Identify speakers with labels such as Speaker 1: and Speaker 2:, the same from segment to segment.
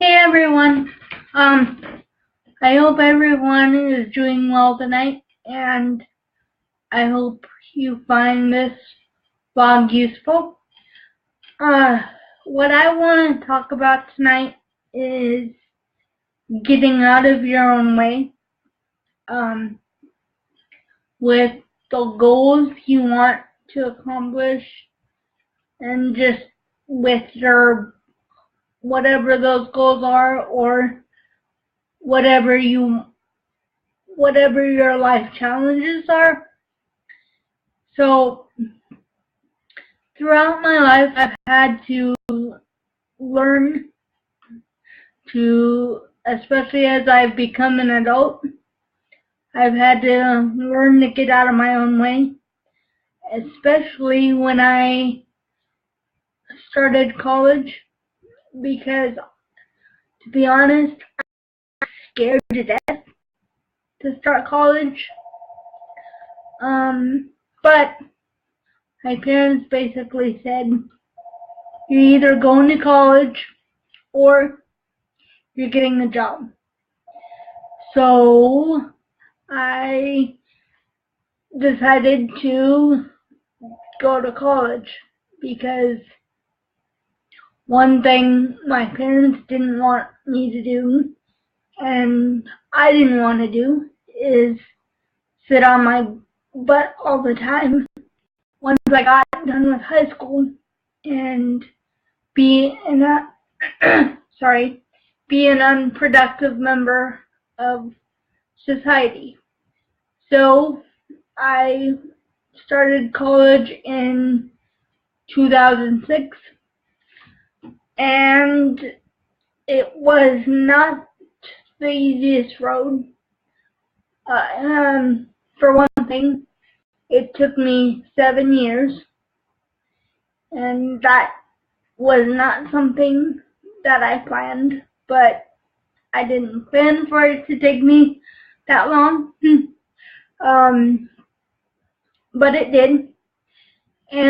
Speaker 1: Hey everyone. I hope everyone is doing well tonight, and I hope you find this vlog useful. What I want to talk about tonight is getting out of your own way, with the goals you want to accomplish, and just with your whatever those goals are, or whatever your life challenges are. So throughout my life, I've had to learn to, especially as I've become an adult, I've had to learn to get out of my own way, especially when I started college, because to be honest, I'm scared to death to start college. But my parents basically said, you're either going to college or you're getting a job. So I decided to go to college because one thing my parents didn't want me to do, and I didn't want to do, is sit on my butt all the time once I got done with high school and be be an unproductive member of society. So I started college in 2006, and it was not the easiest road. For one thing, it took me 7 years, and that was not something that I planned, but I didn't plan for it to take me that long. But it did,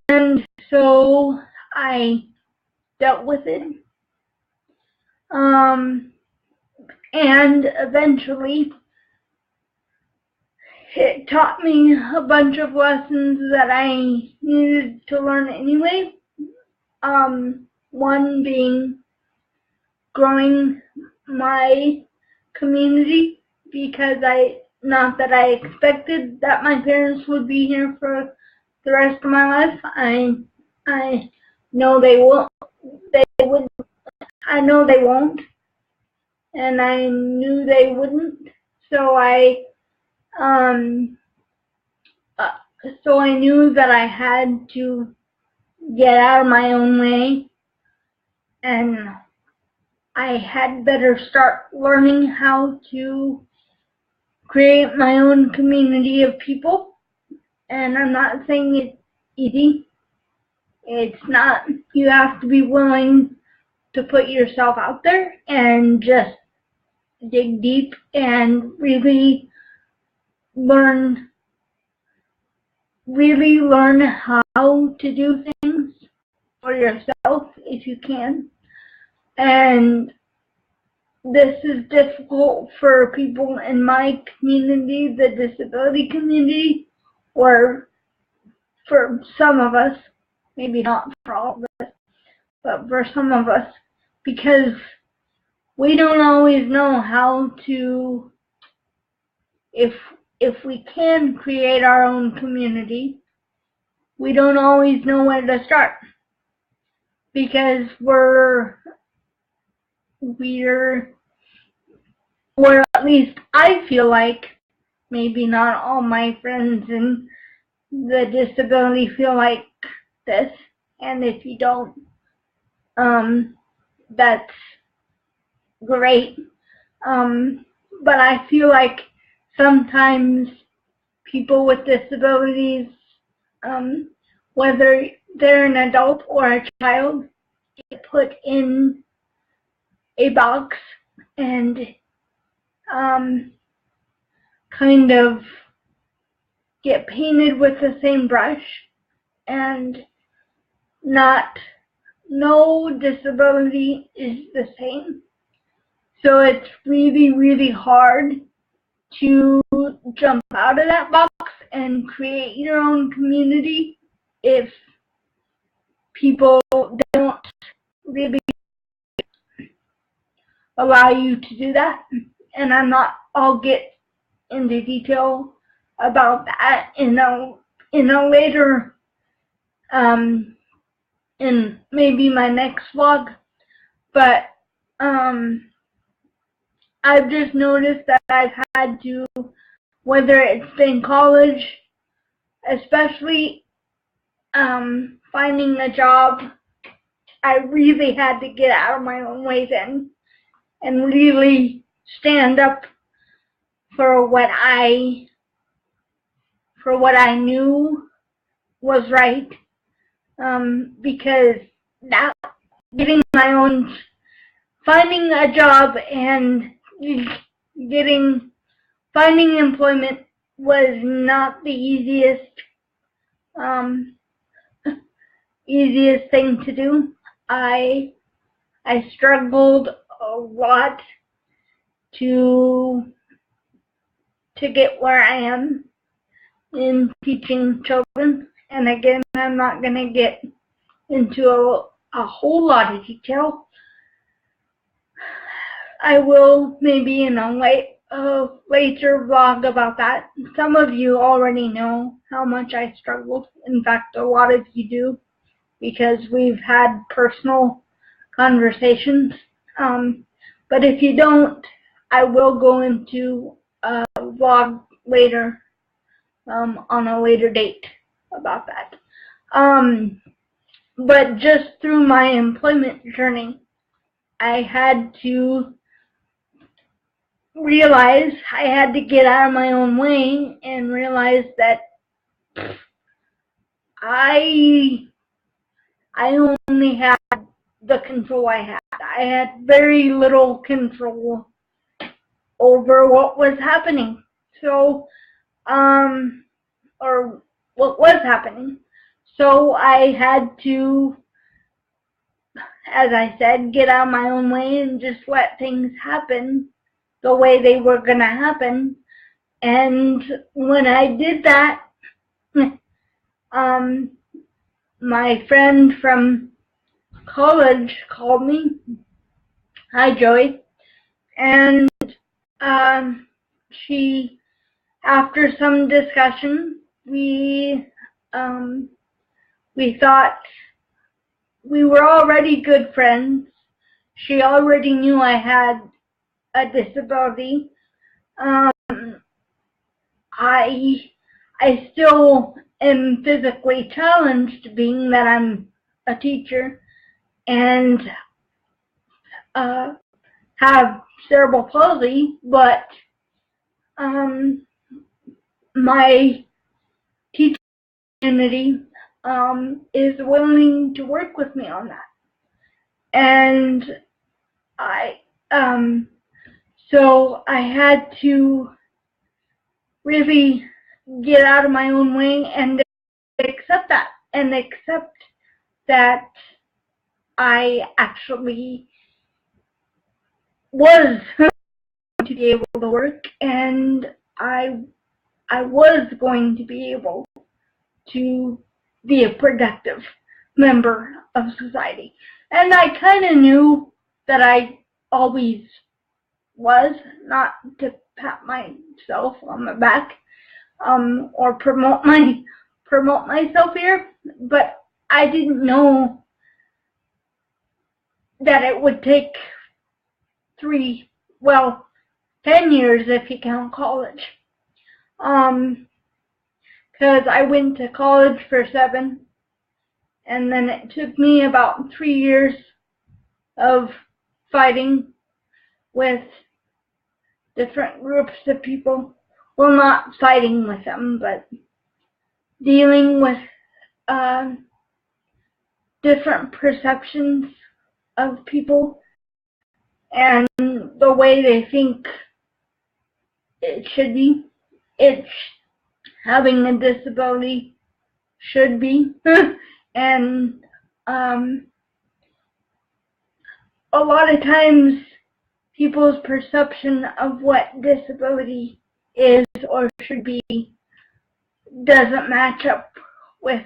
Speaker 1: and so I dealt with it. And eventually it taught me a bunch of lessons that I needed to learn anyway. One being growing my community, because not that I expected that my parents would be here for the rest of my life. I know they won't. I know they won't, and I knew they wouldn't. So I knew that I had to get out of my own way, and I had better start learning how to create my own community of people. And I'm not saying it's easy. It's not. You have to be willing to put yourself out there and just dig deep and really learn how to do things for yourself if you can. And this is difficult for people in my community, the disability community, or for some of us, maybe not for all of us, but for some of us, because we don't always know how to, if we can create our own community, we don't always know where to start, because or at least I feel like, maybe not all my friends in the disability feel like this, and if you don't, that's great. But I feel like sometimes people with disabilities, whether they're an adult or a child, get put in a box and kind of get painted with the same brush, and no disability is the same. So it's really, really hard to jump out of that box and create your own community if people don't really allow you to do that. And I'll get into detail about that in a later, in maybe my next vlog. But I've just noticed that I've had to, whether it's been college, especially finding a job, I really had to get out of my own way then and really stand up for what I knew was right, because now finding a job and finding employment was not the easiest thing to do. I struggled a lot to get where I am in teaching children. And again, I'm not going to get into a whole lot of detail. I will maybe in a later vlog about that. Some of you already know how much I struggled. In fact, a lot of you do, because we've had personal conversations. But if you don't, I will go into a vlog later, on a later date about that. But just through my employment journey, I had to realize I had to get out of my own way and realize that I only had the control I had. I had very little control over what was happening. So, or what was happening. So I had to, as I said, get out of my own way and just let things happen the way they were going to happen. And when I did that, my friend from college called me. Hi, Joey. And she, after some discussion, we thought we were already good friends. She already knew I had a disability. I still am physically challenged, being that I'm a teacher and have cerebral palsy, but my teacher community is willing to work with me on that. And so I had to really get out of my own way and accept that, and accept that I actually was to be able to work, and I was going to be able to be a productive member of society. And I kind of knew that I always was, not to pat myself on the back or promote myself here, but I didn't know that it would take 10 years if you count college. Because I went to college for 7, and then it took me about 3 years of fighting with different groups of people. Well, not fighting with them, but dealing with different perceptions of people and the way they think it should be. Having a disability should be. And a lot of times people's perception of what disability is or should be doesn't match up with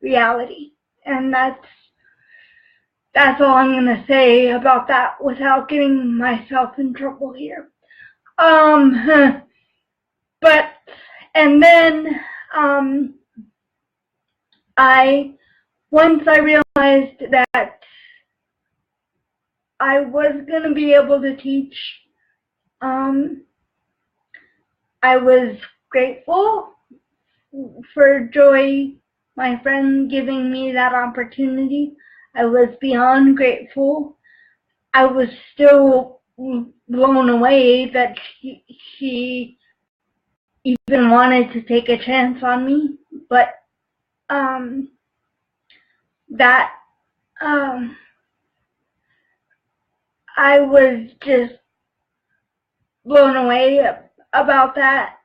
Speaker 1: reality. And that's all I'm going to say about that without getting myself in trouble here. But, and then, once I realized that I was going to be able to teach, I was grateful for Joy, my friend, giving me that opportunity. I was beyond grateful. I was still blown away that she even wanted to take a chance on me, but I was just blown away about that,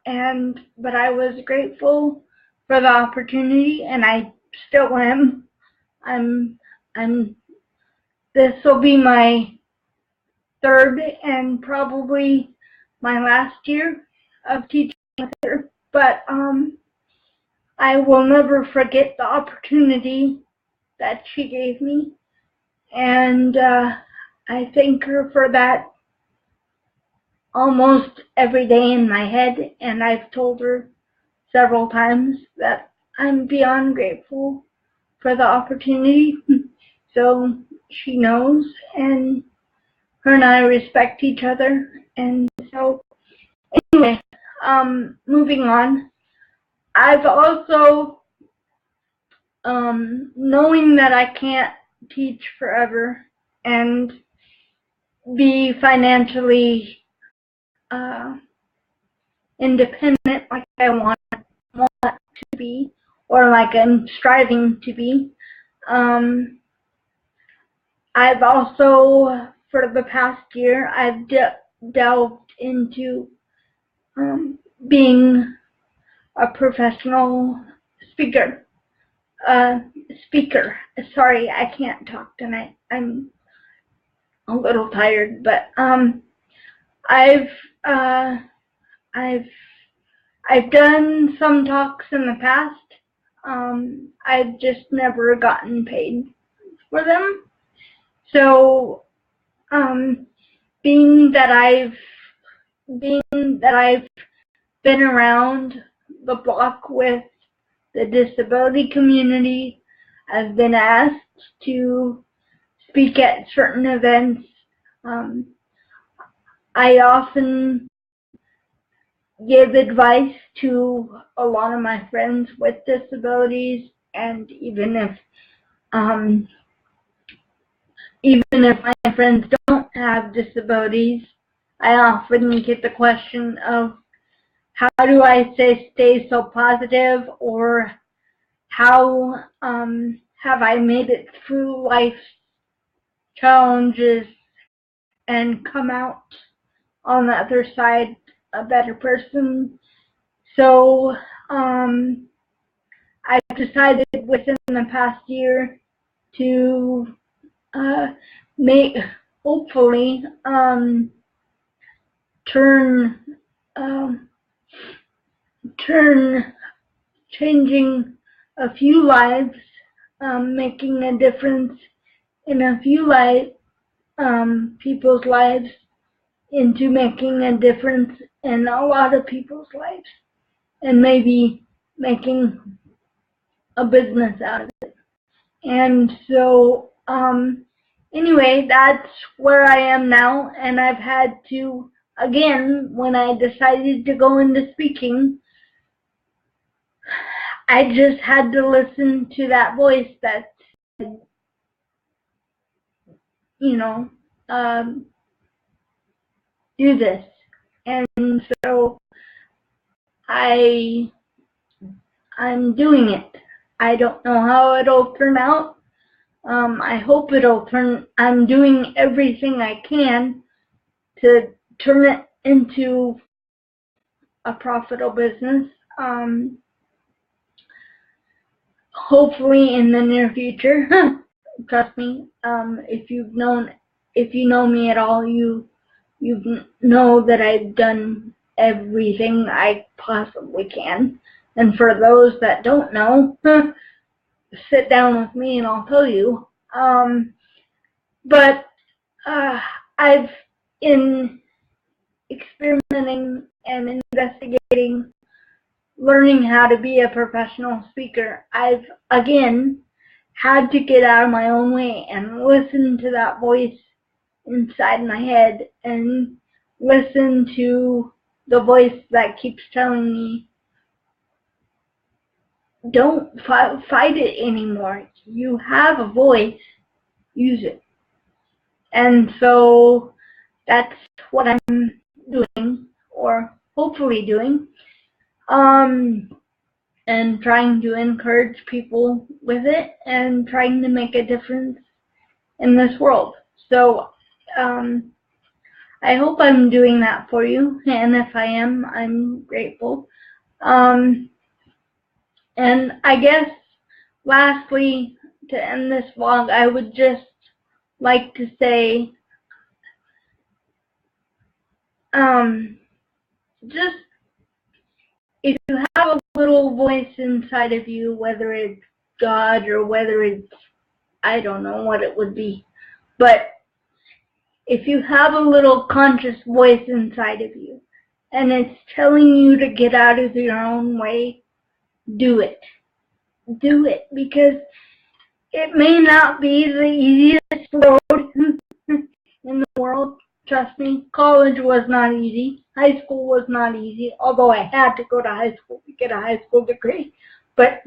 Speaker 1: but I was grateful for the opportunity, and I still am. This will be my third and probably my last year of teaching with her, but I will never forget the opportunity that she gave me, and I thank her for that almost every day in my head, and I've told her several times that I'm beyond grateful for the opportunity. So she knows, and her and I respect each other. And so anyway, moving on, I've also, knowing that I can't teach forever and be financially independent like I want to be, or like I'm striving to be. I've also, for the past year, I've delved into being a professional speaker. Sorry, I can't talk tonight. I'm a little tired, but I've done some talks in the past. I've just never gotten paid for them. So, being that I've been around the block with the disability community, I've been asked to speak at certain events. I often give advice to a lot of my friends with disabilities, and even if my friends don't have disabilities, I often get the question of, how do I stay so positive, or how have I made it through life's challenges and come out on the other side a better person? So I've decided within the past year to hopefully changing a few lives, making a difference in a few people's lives, into making a difference in a lot of people's lives, and maybe making a business out of it. And so anyway, that's where I am now, and I've had to, again, when I decided to go into speaking, I just had to listen to that voice that said, do this. And so I'm doing it. I don't know how it'll turn out. I hope I'm doing everything I can to turn it into a profitable business. Hopefully in the near future. Trust me, if you know me at all, you you know that I've done everything I possibly can. And for those that don't know, sit down with me and I'll tell you. But I've, in experimenting and investigating, learning how to be a professional speaker, I've again had to get out of my own way and listen to that voice inside my head and listen to the voice that keeps telling me, don't fight it anymore. You have a voice, use it. And so that's what I'm doing, or hopefully doing, and trying to encourage people with it and trying to make a difference in this world. So I hope I'm doing that for you, and if I am, I'm grateful. And I guess lastly, to end this vlog, I would just like to say, just if you have a little voice inside of you, whether it's God or whether it's, I don't know what it would be, but if you have a little conscious voice inside of you and it's telling you to get out of your own way, do it. Do it, because it may not be the easiest road in the world. Trust me, college was not easy. High school was not easy, although I had to go to high school to get a high school degree. But,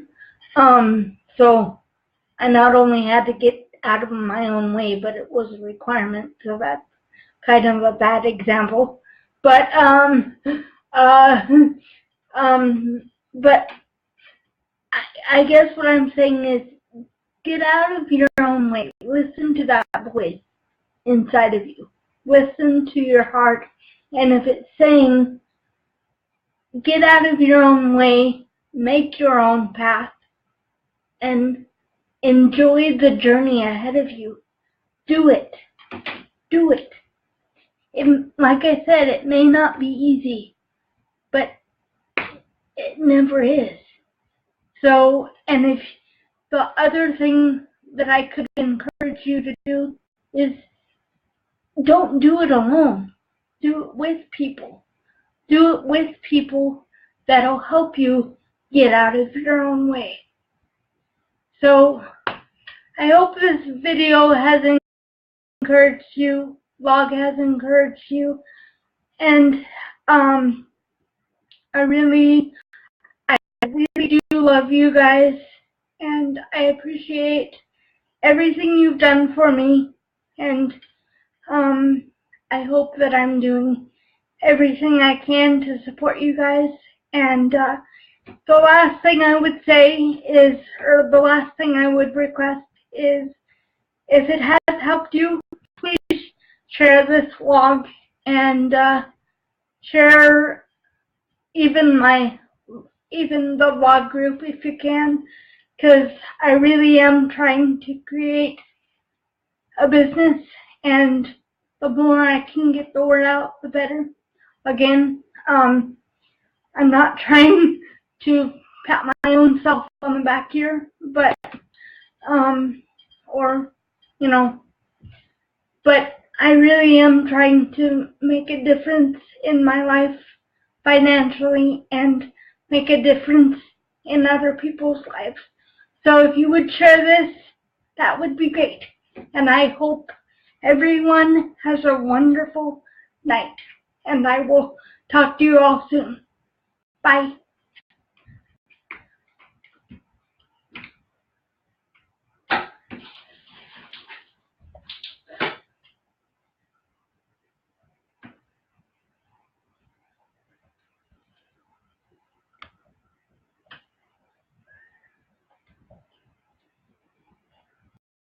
Speaker 1: so I not only had to get out of my own way, but it was a requirement, so that's kind of a bad example. But, but I guess what I'm saying is, get out of your own way. Listen to that voice inside of you. Listen to your heart. And if it's saying, get out of your own way, make your own path, and enjoy the journey ahead of you, do it. Do it. Like I said, it may not be easy, but it never is. So, and if the other thing that I could encourage you to do is, don't do it alone. Do it with people. Do it with people that'll help you get out of your own way. So, I hope this video has encouraged you, vlog has encouraged you, and I really do love you guys, and I appreciate everything you've done for me, and I hope that I'm doing everything I can to support you guys. And the last thing I would say is, or the last thing I would request is, if it has helped you, please share this vlog and share even the vlog group if you can, because I really am trying to create a business, and the more I can get the word out, the better. Again, I'm not trying to pat my own self on the back here, but or but I really am trying to make a difference in my life financially and make a difference in other people's lives. So if you would share this, that would be great. And I hope everyone has a wonderful night. And I will talk to you all soon. Bye.